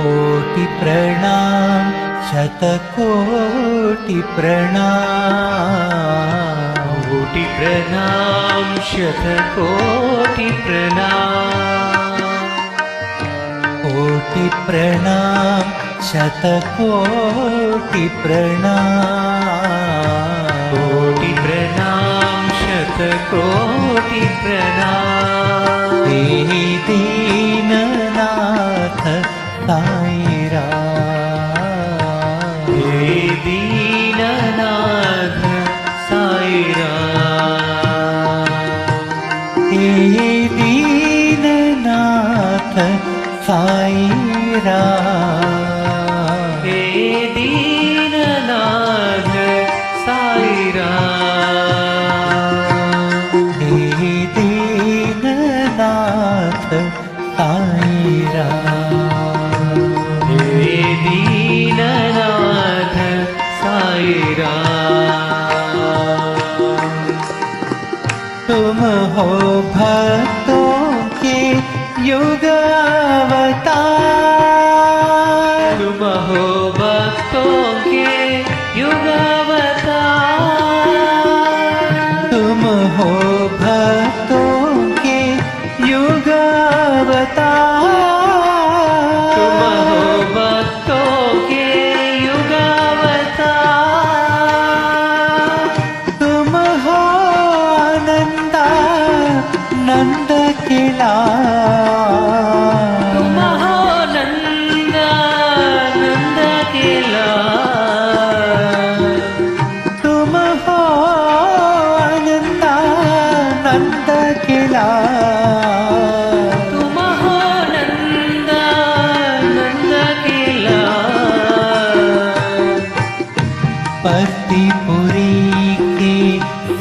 कोटि प्रणाम शतकोटि प्रणाम। कोटि प्रणाम शतकोटि प्रणाम। कोटि प्रणाम शतकोटि प्रणाम। कोटि प्रणाम शतकोटि प्रणाम। हे दीननाथ साईं राम। हे दीननाथ साईं राम। हे दीननाथ साईं राम। हे दीननाथ साईं राम। हे दीननाथ साईं राम। हे दीननाथ साईं राम। तुम हो भक्तों के युग अवतार। तुम हो भक्तों के युग अवतार। तुम हो भक्तों के युग अवतार। तुम हो भक्तों के युग अवतार। तुम हो नंद के लाल। तुम हो नंद के लाल। तुम हो नंद के लाल। तुम हो नंद के लाल। पतिपुरी के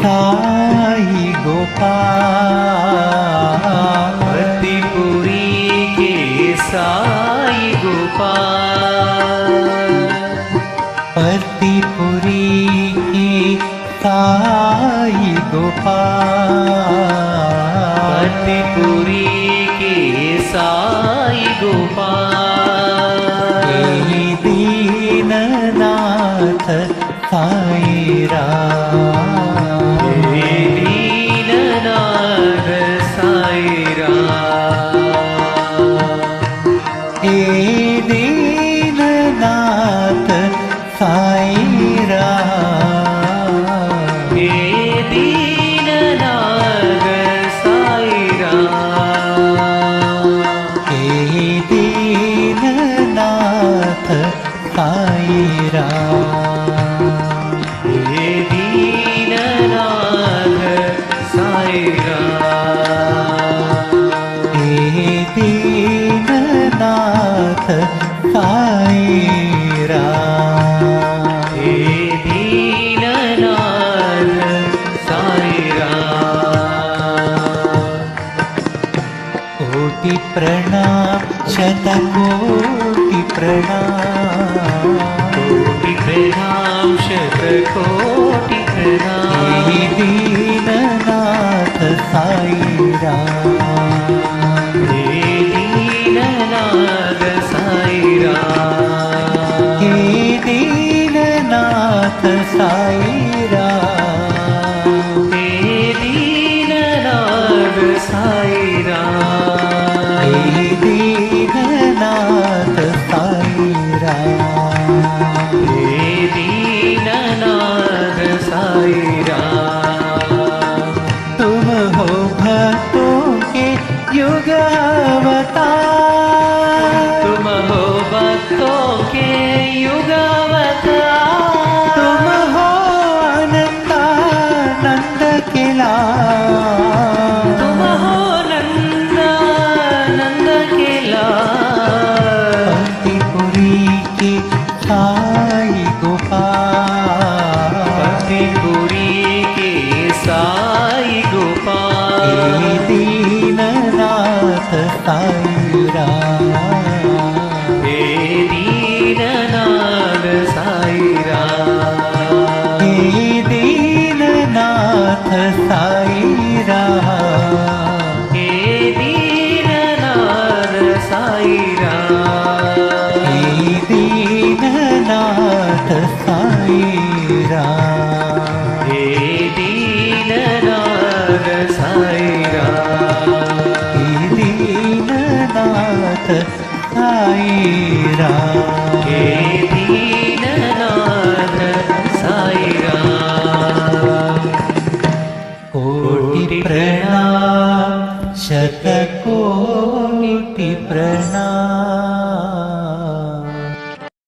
साई गोपाल। पतिपुरी के साई गोपाल। पतिपुरी के साई गोपाल। पतिपुरी के साई गोपाल। हे दीननाथ साईं राम। हे दीननाथ साईं राम। हे दीननाथ साईं राम। हे दीननाथ साईं राम। हे दीननाथ साईं राम। हे दीननाथ साईं राम। हे दीननाथ साईं राम। हे दीननाथ साईं राम। कोटि प्रणाम शतकोटि प्रणाम। कोटि प्रणाम शतकोटि प्रणाम। हे दीननाथ साईं राम। हे दीननाथ साईं राम। हे दीननाथ साईं राम। हे दीननाथ साईं राम। हे दीननाथ साईं राम। हे दीननाथ साईं राम। तुम हो भक्तों के युग अवतार। तुम हो भक्तों के युग अवतार। तुम हो नंद के लाल। तुम हो नंद के लाल। पतिपुरी के साई गोपाल। पतिपुरी के साई गोपाल। हे दीननाथ साईं राम। हे दीननाथ साईं राम। हे दीननाथ साईं राम। हे दीननाथ साईं राम। साई राम हे दीननाथ साई राम कोटि प्रणाम शत